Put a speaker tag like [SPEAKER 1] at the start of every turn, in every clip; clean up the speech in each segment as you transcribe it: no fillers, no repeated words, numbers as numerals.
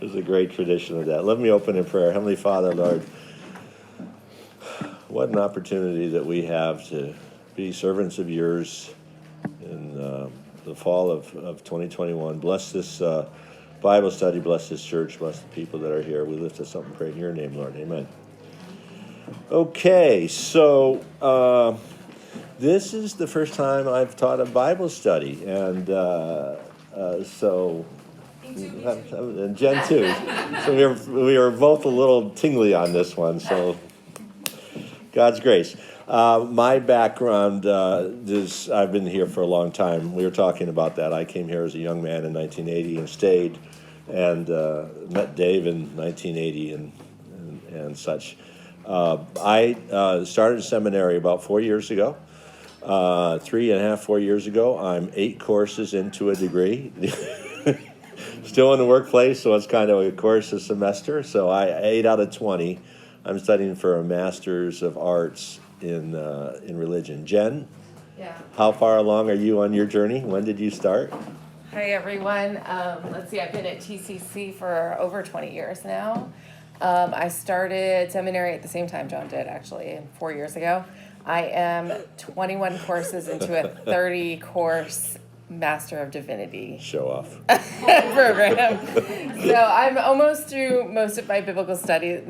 [SPEAKER 1] There's a great tradition of that. Let me open in prayer. Heavenly Father, Lord, what an opportunity that we have to be servants of yours in the fall of 2021. Bless this Bible study, bless this church, bless the people that are here. We lift us up and pray in your name, Lord. Amen. Okay, so this is the first time I've taught a Bible study, and and Jen too. So we are both a little tingly on this one, so God's grace. My background is I've been here for a long time. We were talking about that. I came here as a young man in 1980 and stayed, and met Dave in 1980 and such. I started seminary about 4 years ago. 4 years ago. I'm 8 courses into a degree. Still in the workplace, so it's kind of a course a semester. So 8 out of 20. I'm studying for a Master's of Arts in religion. Jen?
[SPEAKER 2] Yeah.
[SPEAKER 1] How far along are you on your journey? When did you start?
[SPEAKER 2] Hi, everyone. Let's see, I've been at TCC for over 20 years now. I started seminary at the same time John did, actually, 4 years ago. I am 21 courses into a 30-course Master of Divinity
[SPEAKER 1] Show off.
[SPEAKER 2] program. So I'm almost through most of my biblical studies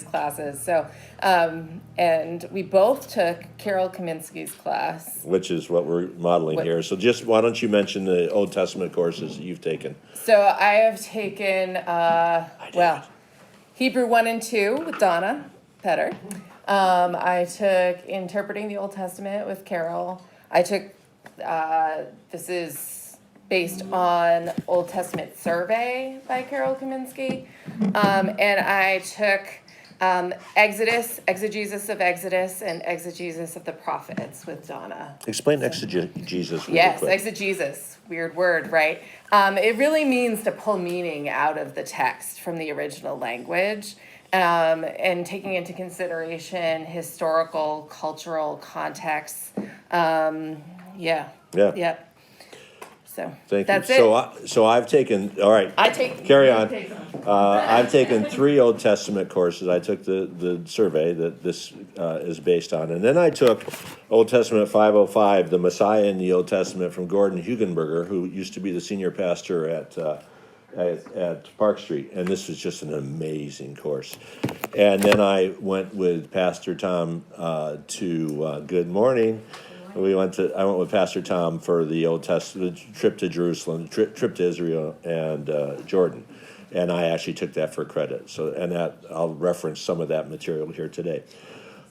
[SPEAKER 2] classes. So, and we both took Carol Kaminsky's class.
[SPEAKER 1] Which is what we're modeling here. So just why don't you mention the Old Testament courses that you've taken?
[SPEAKER 2] So I have taken, Hebrew 1 and 2 with Donna Petter. I took Interpreting the Old Testament with Carol. I took, this is based on Old Testament Survey by Carol Kaminsky. And I took Exodus, Exegesis of Exodus, and Exegesis of the Prophets with Donna.
[SPEAKER 1] Explain exegesis really
[SPEAKER 2] Yes,
[SPEAKER 1] quick.
[SPEAKER 2] exegesis. Weird word, right? It really means to pull meaning out of the text from the original language. And taking into consideration historical, cultural context. Yeah. So
[SPEAKER 1] Thank
[SPEAKER 2] that's
[SPEAKER 1] you.
[SPEAKER 2] it.
[SPEAKER 1] So I've taken, all right, carry on. I've taken 3 Old Testament courses. I took the survey that this is based on. And then I took Old Testament 505, the Messiah in the Old Testament, from Gordon Hugenberger, who used to be the senior pastor at Park Street, and this was just an amazing course. And then I went with Pastor Tom to Good Morning. I went with Pastor Tom for the Old Testament trip to Jerusalem, trip to Israel and Jordan, and I actually took that for credit. So, and that I'll reference some of that material here today.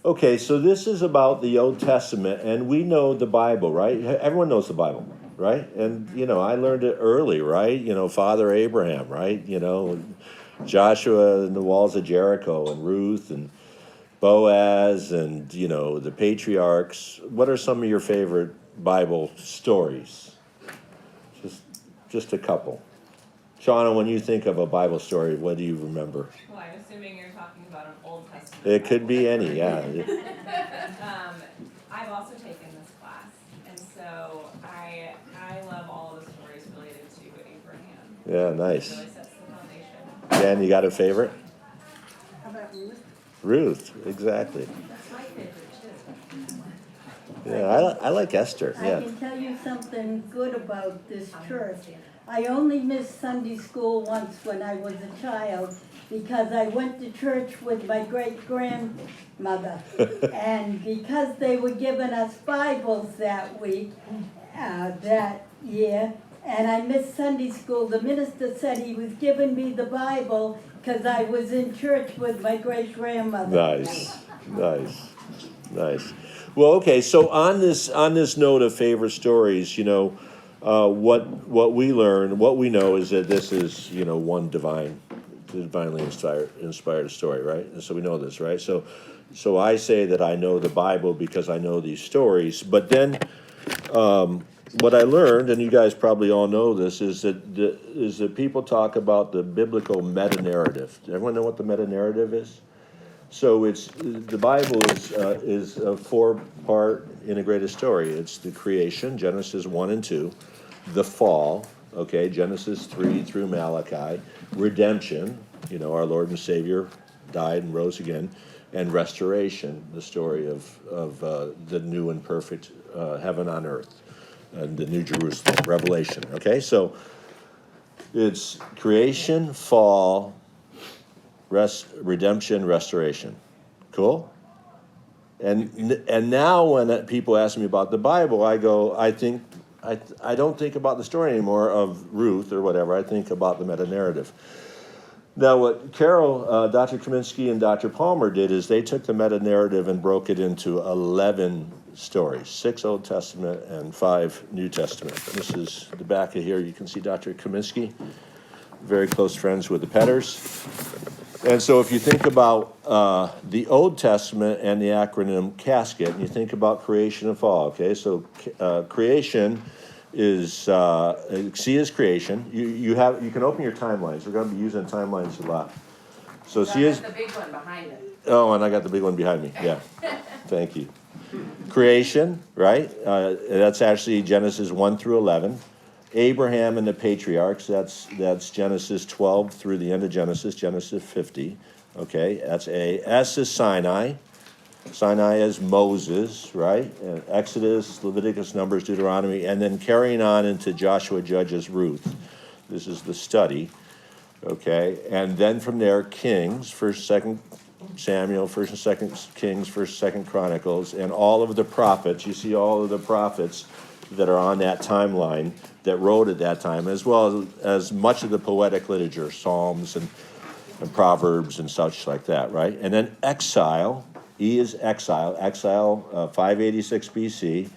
[SPEAKER 1] Okay, so this is about the Old Testament, and we know the Bible, right? Everyone knows the Bible. Right? And, I learned it early, right? Father Abraham, right? Joshua and the walls of Jericho, and Ruth and Boaz, and, the Patriarchs. What are some of your favorite Bible stories? Just a couple. Shauna, when you think of a Bible story, what do you remember?
[SPEAKER 3] Well, I'm assuming you're talking about an Old Testament.
[SPEAKER 1] It could be any, yeah.
[SPEAKER 3] I've also taken this class, and so I love all of the stories related to Abraham.
[SPEAKER 1] Yeah, nice.
[SPEAKER 3] It really sets the foundation.
[SPEAKER 1] Dan, you got a favorite?
[SPEAKER 4] How about Ruth?
[SPEAKER 1] Ruth, exactly.
[SPEAKER 4] That's my favorite too.
[SPEAKER 1] Yeah, I like Esther,
[SPEAKER 4] I
[SPEAKER 1] yeah.
[SPEAKER 4] can tell you something good about this church. I only missed Sunday school once when I was a child because I went to church with my great-grandmother. And because they were giving us Bibles that week, that year, and I missed Sunday school, the minister said he was giving me the Bible because I was in church with my great-grandmother.
[SPEAKER 1] Nice. Well, okay, so on this note of favorite stories, what we learn, what we know is that this is, one divinely inspired story, right? And so we know this, right? So I say that I know the Bible because I know these stories, but then what I learned, and you guys probably all know this, is that people talk about the biblical meta-narrative. Does everyone know what the meta-narrative is? So the Bible is a 4-part integrated story. It's the creation, Genesis 1 and 2, the fall, okay, Genesis 3 through Malachi, redemption, our Lord and Savior died and rose again, and restoration, the story of the new and perfect heaven on earth, and the New Jerusalem, Revelation, okay? So it's creation, fall, redemption, restoration. Cool? And now when people ask me about the Bible, I go, I don't think about the story anymore of Ruth or whatever. I think about the meta-narrative. Now, what Carol, Dr. Kaminsky and Dr. Palmer did is they took the meta-narrative and broke it into 11 stories, 6 Old Testament and 5 New Testament. This is the back of here. You can see Dr. Kaminsky, very close friends with the Petters. And so if you think about the Old Testament and the acronym CASKET, and you think about creation and fall, okay? So creation is, C is creation. You can open your timelines. We're going to be using timelines a lot. So C is...
[SPEAKER 2] the big one behind it.
[SPEAKER 1] Oh, and I got the big one behind me, yeah. Thank you. Creation, right? That's actually Genesis 1 through 11. Abraham and the Patriarchs, that's Genesis 12 through the end of Genesis 50, okay? That's A. S is Sinai. Sinai is Moses, right? And Exodus, Leviticus, Numbers, Deuteronomy, and then carrying on into Joshua, Judges, Ruth. This is the study, okay? And then from there, Kings, 1st, 2nd Samuel, 1st and 2nd Kings, 1st, 2nd Chronicles, and all of the prophets. You see all of the prophets that are on that timeline that wrote at that time, as well as much of the poetic literature, Psalms and Proverbs and such like that, right? And then exile, E is exile, 586 BC,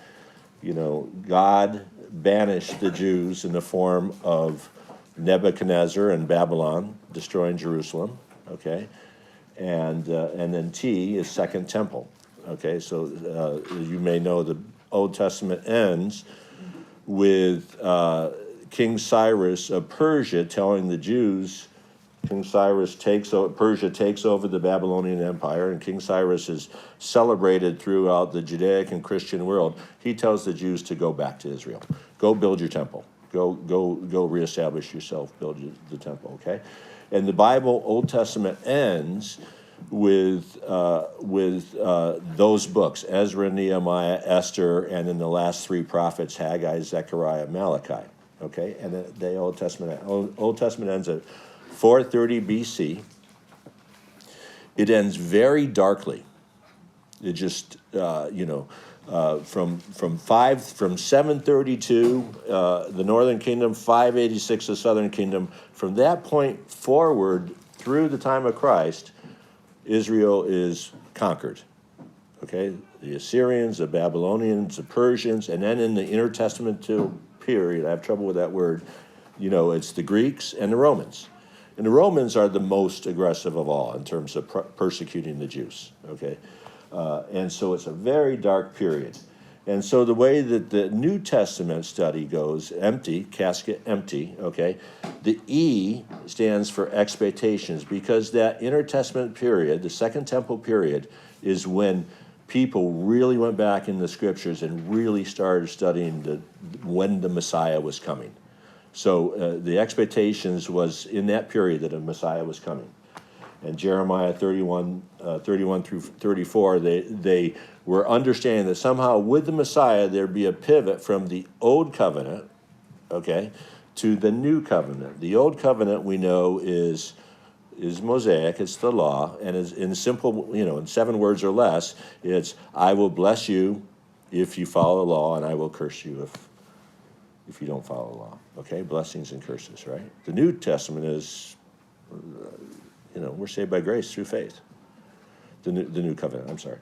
[SPEAKER 1] God banished the Jews in the form of Nebuchadnezzar and Babylon, destroying Jerusalem, okay? And then T is Second Temple, okay? So you may know the Old Testament ends with King Cyrus of Persia telling the Jews, Persia takes over the Babylonian Empire, and King Cyrus is celebrated throughout the Judaic and Christian world. He tells the Jews to go back to Israel. Go build your temple. Go reestablish yourself, build the temple, okay? And the Bible, Old Testament, ends with those books, Ezra, Nehemiah, Esther, and then the last 3 prophets, Haggai, Zechariah, Malachi, okay? And the Old Testament ends at 430 BC. It ends very darkly. It just, from 732, the Northern Kingdom, 586, the Southern Kingdom. From that point forward, through the time of Christ, Israel is conquered, okay? The Assyrians, the Babylonians, the Persians, and then in the intertestamental period, I have trouble with that word, it's the Greeks and the Romans. And the Romans are the most aggressive of all in terms of persecuting the Jews, okay? And so it's a very dark period. And so the way that the New Testament study goes, empty, casket empty, okay? The E stands for expectations, because that intertestament period, the Second Temple period, is when people really went back in the scriptures and really started studying when the Messiah was coming. So the expectations was in that period that a Messiah was coming. And Jeremiah 31 through 34, they were understanding that somehow with the Messiah there'd be a pivot from the Old Covenant, okay, to the New Covenant. The Old Covenant we know is Mosaic, it's the law, and is in simple, in 7 words or less, it's I will bless you if you follow the law, and I will curse you if you don't follow the law. Okay, blessings and curses, right? The New Testament is, we're saved by grace through faith. The New Covenant, I'm sorry.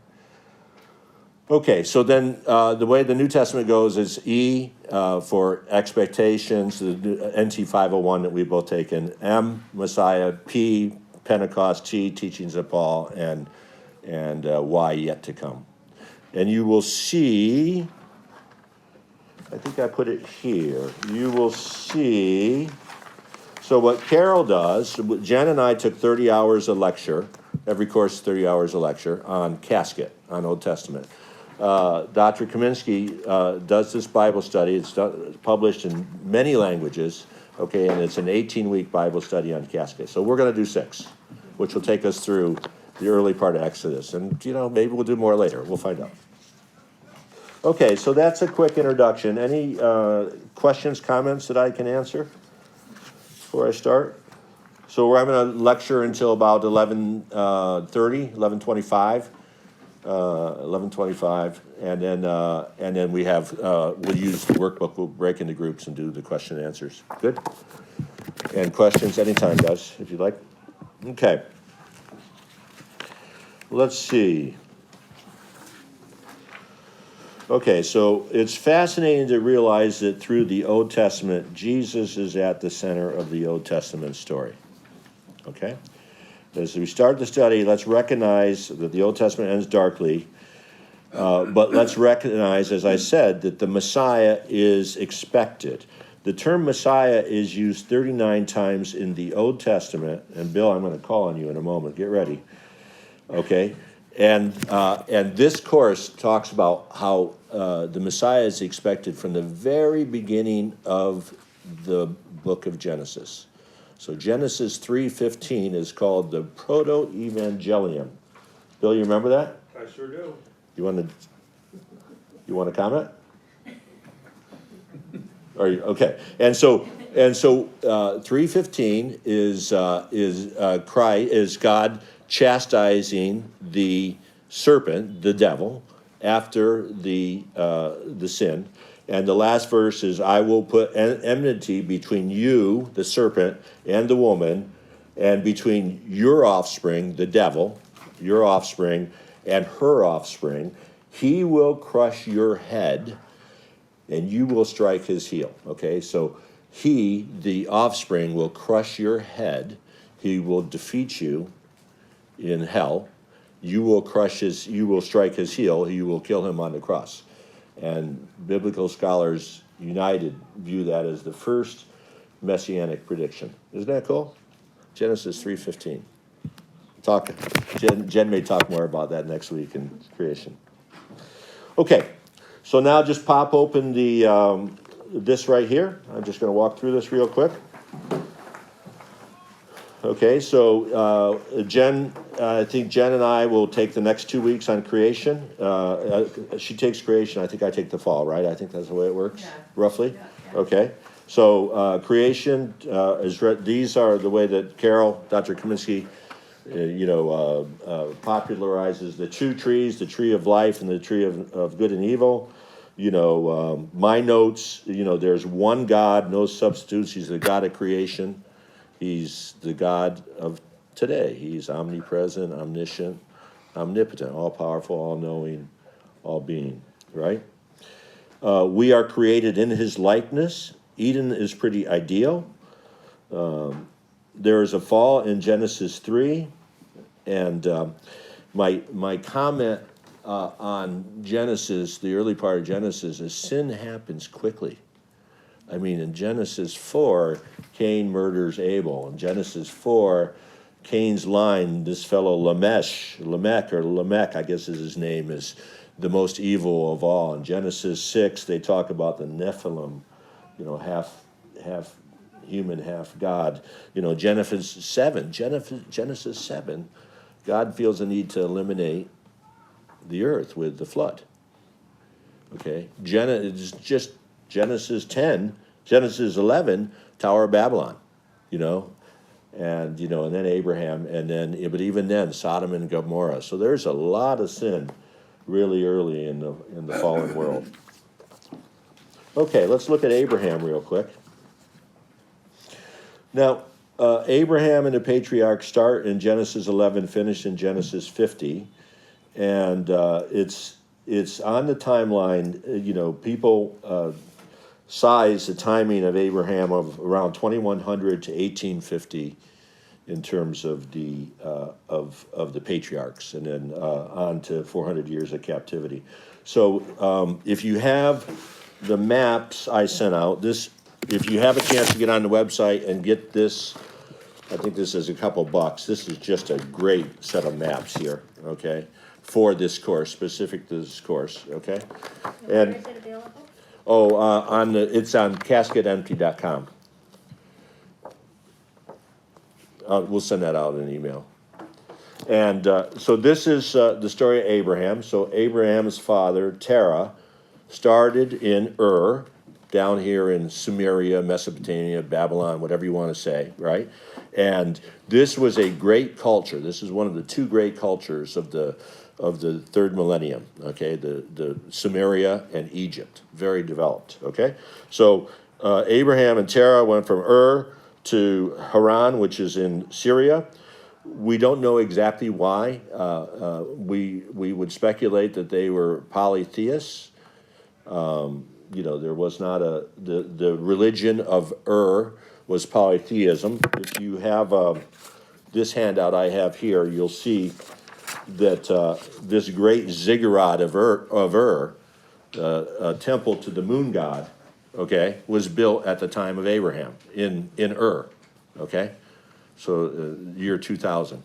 [SPEAKER 1] Okay, so then the way the New Testament goes is E for expectations, the NT 501 that we've both taken, M, Messiah, P, Pentecost, T, teachings of Paul, and Y, yet to come. And you will see, I think I put it here, you will see, so what Carol does, Jen and I took 30 hours of lecture, every course 30 hours of lecture, on CASKET, on Old Testament. Dr. Kaminsky does this Bible study. It's published in many languages, okay, and it's an 18-week Bible study on CASKET. So we're going to do 6, which will take us through the early part of Exodus. And, maybe we'll do more later. We'll find out. Okay, so that's a quick introduction. Any questions, comments that I can answer before I start? So we're having a lecture until about 11:30, 11:25. 11:25, and then we have we'll use the workbook. We'll break into groups and do the question and answers. Good. And questions anytime, guys, if you'd like. Okay. Let's see. Okay, so it's fascinating to realize that through the Old Testament, Jesus is at the center of the Old Testament story. Okay. As we start the study, let's recognize that the Old Testament ends darkly, but let's recognize, as I said, that the Messiah is expected. The term Messiah is used 39 times in the Old Testament, and Bill, I'm going to call on you in a moment. Get ready. Okay? And this course talks about how the Messiah is expected from the very beginning of the book of Genesis. So Genesis 3:15 is called the Proto-Evangelium. Bill, you remember that?
[SPEAKER 5] I sure do.
[SPEAKER 1] You want to comment? Okay? And so 3:15 is God chastising the serpent, the devil, after the sin. And the last verse is, I will put enmity between you, the serpent, and the woman, and between your offspring, the devil, your offspring, and her offspring. He will crush your head, and you will strike his heel. Okay, so he, the offspring, will crush your head. He will defeat you in hell. You will strike his heel. You will kill him on the cross. And biblical scholars united view that as the first messianic prediction. Isn't that cool? Genesis 3:15. Jen may talk more about that next week in creation. Okay, so now just pop open this right here. I'm just going to walk through this real quick. Okay, so I think Jen and I will take the next 2 weeks on creation. She takes creation, I think I take the fall, right? I think that's the way it works, roughly? Yeah. Okay, so creation, these are the way that Carol, Dr. Kaminsky, popularizes the two trees, the tree of life and the tree of good and evil. My notes, there's one God, no substitutes. He's the God of creation. He's the God of today. He's omnipresent, omniscient, omnipotent, all-powerful, all-knowing, all-being, right? We are created in his likeness. Eden is pretty ideal. There is a fall in Genesis 3, and my comment on Genesis, the early part of Genesis, is sin happens quickly. I mean, in Genesis 4, Cain murders Abel. In Genesis 4, Cain's line, this fellow Lamech, I guess is his name, is the most evil of all. In Genesis 6, they talk about the Nephilim, half human, half God. Genesis 7, God feels the need to eliminate the earth with the flood. Okay, Genesis 10, Genesis 11, Tower of Babylon, and then Abraham, but even then, Sodom and Gomorrah. So there's a lot of sin really early in the fallen world. Okay, let's look at Abraham real quick. Now, Abraham and the Patriarchs start in Genesis 11, finish in Genesis 50, and it's on the timeline. People size the timing of Abraham of around 2100 to 1850 in terms of the Patriarchs, and then on to 400 years of captivity. So if you have the maps I sent out, if you have a chance to get on the website and get this, I think this is a couple bucks. This is just a great set of maps here, okay? for this course, specific to this course, okay?
[SPEAKER 5] Where
[SPEAKER 1] And,
[SPEAKER 5] is it available?
[SPEAKER 1] it's on CASKETempty.com. We'll send that out in an email. And so this is the story of Abraham. So Abraham's father, Terah, started in Ur, down here in Sumeria, Mesopotamia, Babylon, whatever you want to say, right? And this was a great culture. This is one of the two great cultures of the third millennium, okay? The Sumeria and Egypt, very developed, okay? So Abraham and Terah went from Ur to Haran, which is in Syria. We don't know exactly why. We would speculate that they were polytheists. There was not the religion of Ur was polytheism. If you have this handout I have here, you'll see that this great ziggurat of Ur, a temple to the moon god, okay, was built at the time of Abraham in Ur, okay? So year 2000.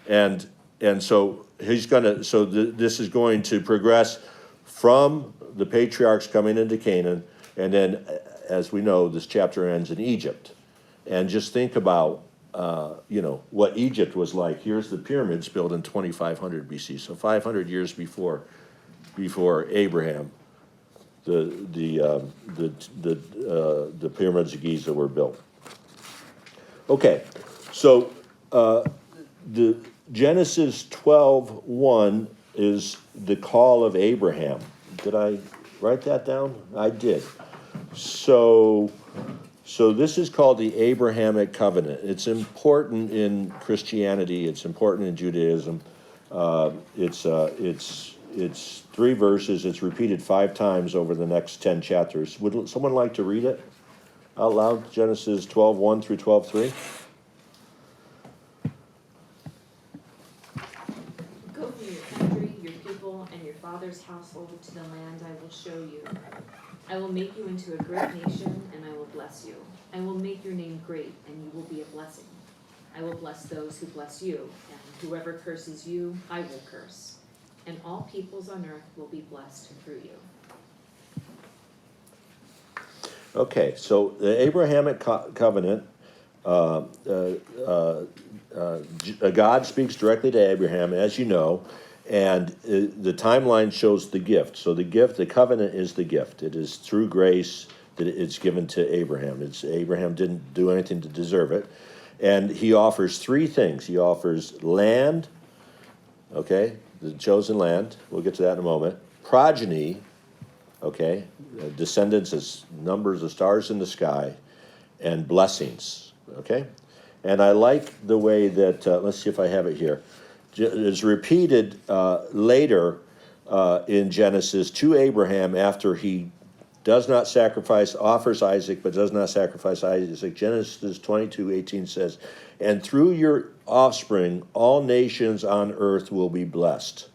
[SPEAKER 1] And so this is going to progress from the patriarchs coming into Canaan, and then, as we know, this chapter ends in Egypt. And just think about, what Egypt was like. Here's the pyramids built in 2500 BC, so 500 years before Abraham, the pyramids of Giza were built. Okay, so the Genesis 12:1 is the call of Abraham. Did I write that down? I did. So this is called the Abrahamic Covenant. It's important in Christianity. It's important in Judaism. It's 3 verses. It's repeated 5 times over the next 10 chapters. Would someone like to read it out loud? Genesis 12:1 through 12:3.
[SPEAKER 6] Go from your country, your people, and your father's household to the land I will show you. I will make you into a great nation, and I will bless you. I will make your name great, and you will be a blessing. I will bless those who bless you, and whoever curses you, I will curse. And all peoples on earth will be blessed through you.
[SPEAKER 1] Okay, so the Abrahamic Covenant, God speaks directly to Abraham, as you know, and the timeline shows the gift. So the covenant is the gift. It is through grace that it's given to Abraham. Abraham didn't do anything to deserve it. And he offers 3 things. He offers land, okay, the chosen land. We'll get to that in a moment. Progeny, okay, descendants as numbers of stars in the sky, and blessings, okay? And I like the way that, let's see if I have it here, is repeated later in Genesis to Abraham after he does not sacrifice, offers Isaac, but does not sacrifice Isaac. Genesis 22:18 says, and through your offspring, all nations on earth will be blessed.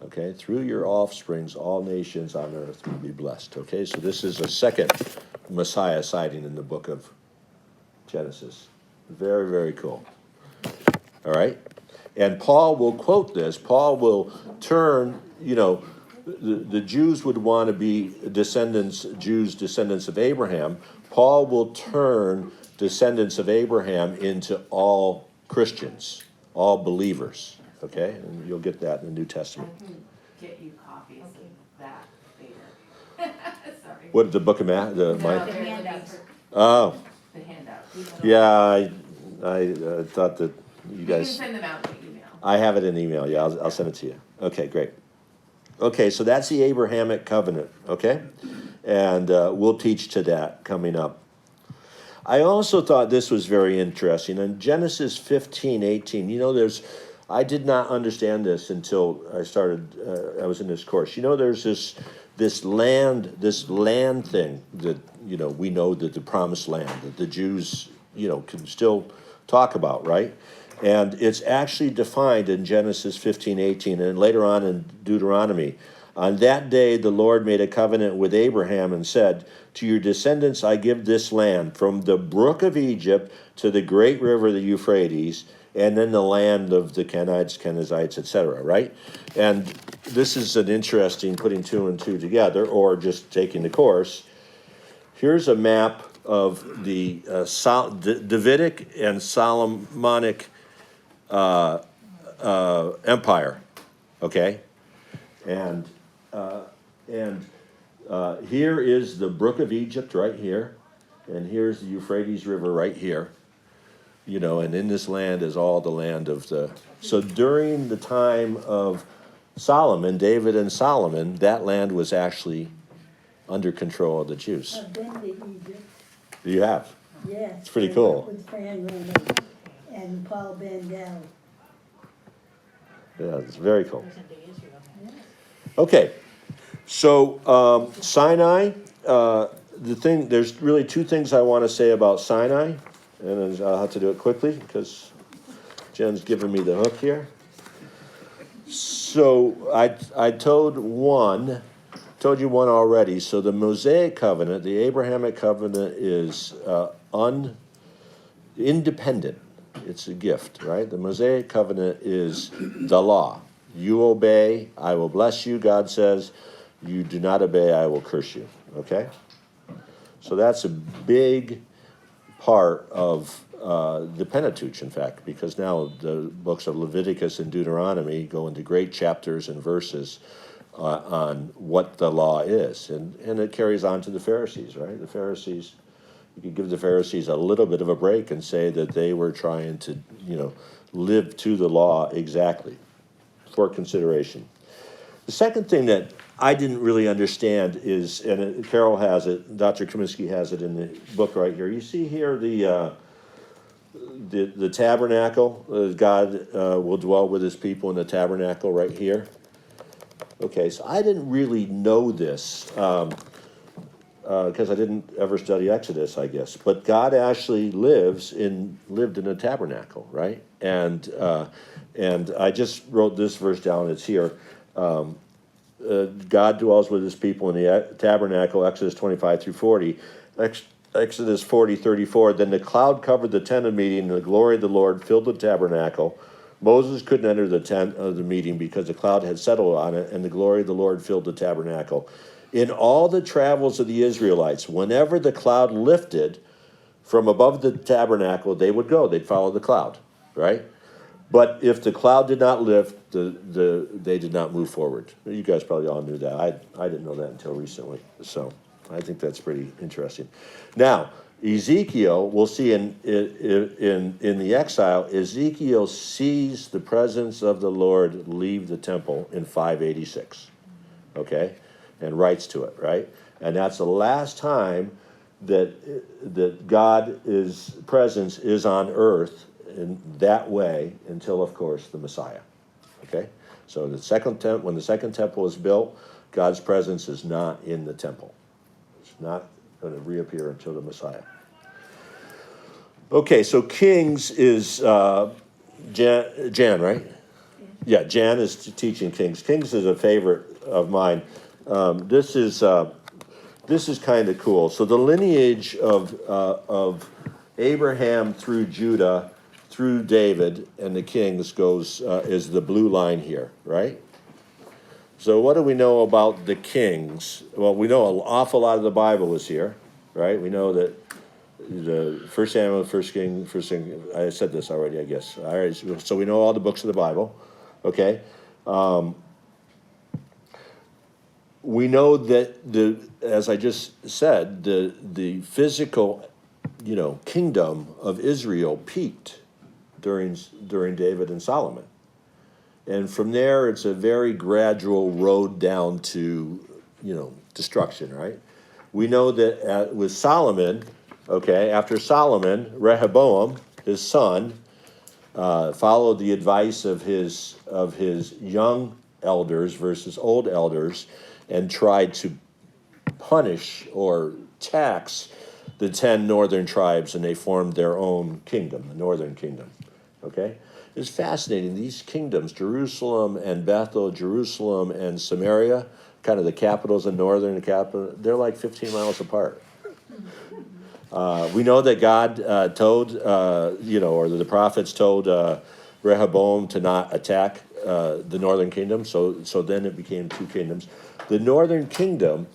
[SPEAKER 1] Okay, through your offsprings, all nations on earth will be blessed. Okay, so this is a second Messiah sighting in the book of Genesis. Very, very cool. All right, and Paul will quote this. Paul will turn, the Jews would want to be descendants of Abraham. Paul will turn descendants of Abraham into all Christians, all believers. Okay, and you'll get that in the New Testament.
[SPEAKER 7] I can get you copies of that later. Sorry.
[SPEAKER 1] What, the book of Matthew?
[SPEAKER 7] The handouts.
[SPEAKER 1] Oh,
[SPEAKER 7] The handout.
[SPEAKER 1] yeah, I thought that you
[SPEAKER 7] You can
[SPEAKER 1] guys,
[SPEAKER 7] send them out by email.
[SPEAKER 1] I have it in email, yeah, I'll send it to you. Okay, great. Okay, so that's the Abrahamic Covenant, okay? And we'll teach to that coming up. I also thought this was very interesting. In Genesis 15:18, I did not understand this until I was in this course. There's this land thing that, we know that the promised land, that the Jews, can still talk about, right? And it's actually defined in Genesis 15:18 and later on in Deuteronomy. On that day, the Lord made a covenant with Abraham and said, to your descendants I give this land, from the brook of Egypt to the great river, the Euphrates, and then the land of the Kenites, Kenizzites, etc., right? And this is an interesting putting two and two together, or just taking the course. Here's a map of the Davidic and Solomonic empire, okay? And here is the brook of Egypt right here, and here's the Euphrates River right here. You know, and in this land is all the land of the... So during the time of Solomon, David and Solomon, that land was actually under control of the Jews.
[SPEAKER 4] I've been to Egypt,
[SPEAKER 1] You have?
[SPEAKER 4] yes.
[SPEAKER 1] It's pretty
[SPEAKER 4] I
[SPEAKER 1] cool.
[SPEAKER 4] worked with Fran Rooney and Paul Bandel.
[SPEAKER 1] Yeah, it's very cool. Okay, so Sinai, there's really two things I want to say about Sinai, and I'll have to do it quickly because Jen's giving me the hook here. So I told you one already. So the Mosaic Covenant, the Abrahamic Covenant, is independent. It's a gift, right? The Mosaic Covenant is the law. You obey, I will bless you, God says. You do not obey, I will curse you, okay? So that's a big part of the Pentateuch, in fact, because now the books of Leviticus and Deuteronomy go into great chapters and verses on what the law is. And it carries on to the Pharisees, right? The Pharisees, you could give the Pharisees a little bit of a break and say that they were trying to, live to the law exactly for consideration. The second thing that I didn't really understand is, and Carol has it, Dr. Kaminsky has it in the book right here. You see here the tabernacle. God will dwell with his people in the tabernacle right here. Okay, so I didn't really know this because I didn't ever study Exodus, I guess. But God actually lived in a tabernacle, right? And I just wrote this verse down. It's here. God dwells with his people in the tabernacle, Exodus 25 through 40. Exodus 40:34. Then the cloud covered the tent of meeting, and the glory of the Lord filled the tabernacle. Moses couldn't enter the tent of the meeting because the cloud had settled on it, and the glory of the Lord filled the tabernacle. In all the travels of the Israelites, whenever the cloud lifted from above the tabernacle, they would go. They'd follow the cloud, right? But if the cloud did not lift, they did not move forward. You guys probably all knew that. I didn't know that until recently. So I think that's pretty interesting. Now, Ezekiel, we'll see in the exile, Ezekiel sees the presence of the Lord leave the temple in 586, okay, and writes to it, right? And that's the last time that God's presence is on earth in that way until, of course, the Messiah, okay? So when the second temple is built, God's presence is not in the temple. It's not going to reappear until the Messiah. Okay, so Kings is Jan, right? Yeah, Jan is teaching Kings. Kings is a favorite of mine. This is kind of cool. So the lineage of Abraham through Judah, through David and the Kings is the blue line here, right? So what do we know about the Kings? Well, we know an awful lot of the Bible is here, right? We know that the First Samuel, First King, I said this already, I guess. All right, so we know all the books of the Bible, okay? We know that as I just said, the physical, kingdom of Israel peaked during David and Solomon. And from there, it's a very gradual road down to, destruction, right? We know that with Solomon, okay, after Solomon, Rehoboam, his son, followed the advice of his young elders versus old elders and tried to punish or tax the 10 northern tribes, and they formed their own kingdom, the northern kingdom. okay? It's fascinating. These kingdoms, Jerusalem and Bethel, Jerusalem and Samaria, kind of the capitals in northern capital, they're like 15 miles apart. We know that God told, or the prophets told Rehoboam to not attack the northern kingdom, so then it became two kingdoms. The northern kingdom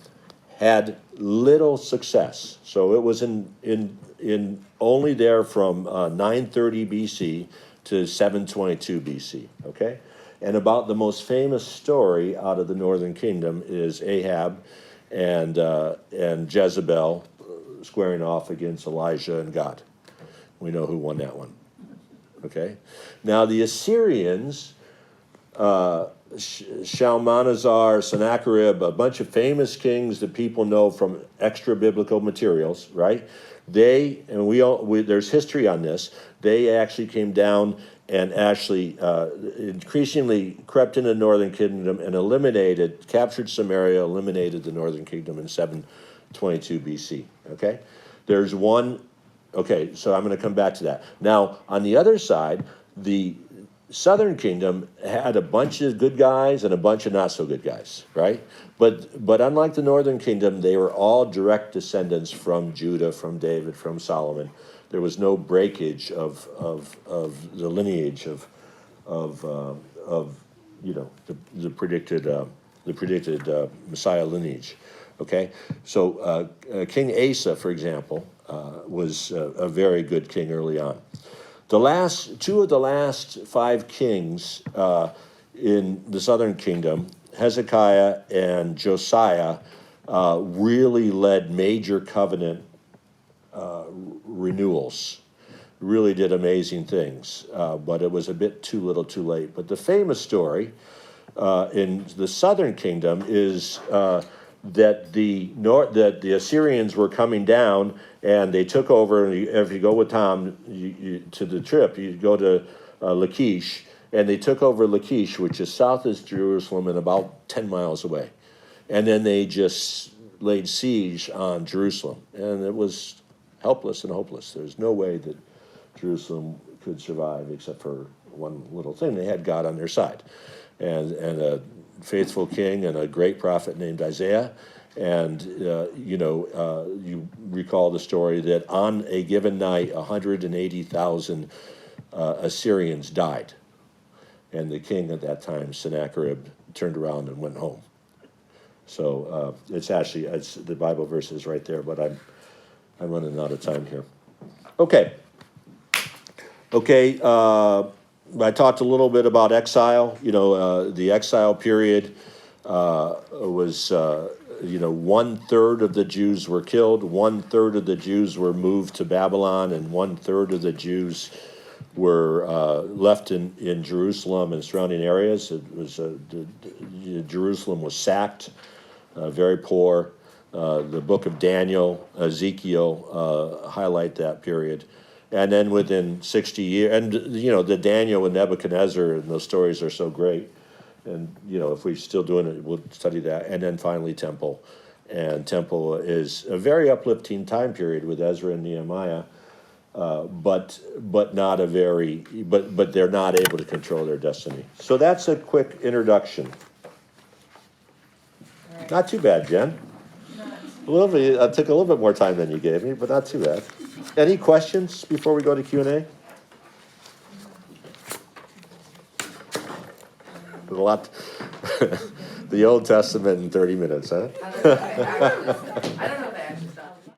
[SPEAKER 1] had little success, so it was in only there from 930 BC to 722 BC, okay? And about the most famous story out of the northern kingdom is Ahab and Jezebel squaring off against Elijah and God. We know who won that one, okay? Now the Assyrians, Shalmaneser, Sennacherib, a bunch of famous kings that people know from extra biblical materials, right? There's history on this. They actually came down and actually increasingly crept into the northern kingdom and captured Samaria, eliminated the northern kingdom in 722 BC, okay? There's one, okay, so I'm going to come back to that. Now, on the other side, the southern kingdom had a bunch of good guys and a bunch of not so good guys, right? But unlike the northern kingdom, they were all direct descendants from Judah, from David, from Solomon. There was no breakage of the lineage of the predicted Messiah lineage. Okay, so King Asa, for example, was a very good king early on. Two of the last 5 kings in the southern kingdom, Hezekiah and Josiah, really led major covenant renewals. Really did amazing things, but it was a bit too little too late. But the famous story in the southern kingdom is that the Assyrians were coming down and they took over. And if you go with Tom to the trip, you go to Lachish, and they took over Lachish, which is south of Jerusalem and about 10 miles away. And then they just laid siege on Jerusalem, and it was helpless and hopeless. There's no way that Jerusalem could survive except for one little thing. They had God on their side, and a faithful king and a great prophet named Isaiah. And you recall the story that on a given night 180,000 Assyrians died, and the king at that time, Sennacherib, turned around and went home. So it's the Bible verse is right there, but I'm running out of time here. Okay. I talked a little bit about exile. The exile period was, 1/3 of the Jews were killed, 1/3 of the Jews were moved to Babylon, and 1/3 of the Jews were left in Jerusalem and surrounding areas. It was Jerusalem was sacked, very poor. The book of Daniel, Ezekiel highlight that period. And then within 60 years, and the Daniel and Nebuchadnezzar and those stories are so great. And if we're still doing it, we'll study that. And then finally Temple. And Temple is a very uplifting time period with Ezra and Nehemiah, but not but they're not able to control their destiny. So that's a quick introduction.
[SPEAKER 2] Right.
[SPEAKER 1] Not too bad, Jen. A little bit. I took a little bit more time than you gave me, but not too bad. Any questions before we go to Q&A? A lot. The Old Testament in 30 minutes, huh?
[SPEAKER 2] I don't know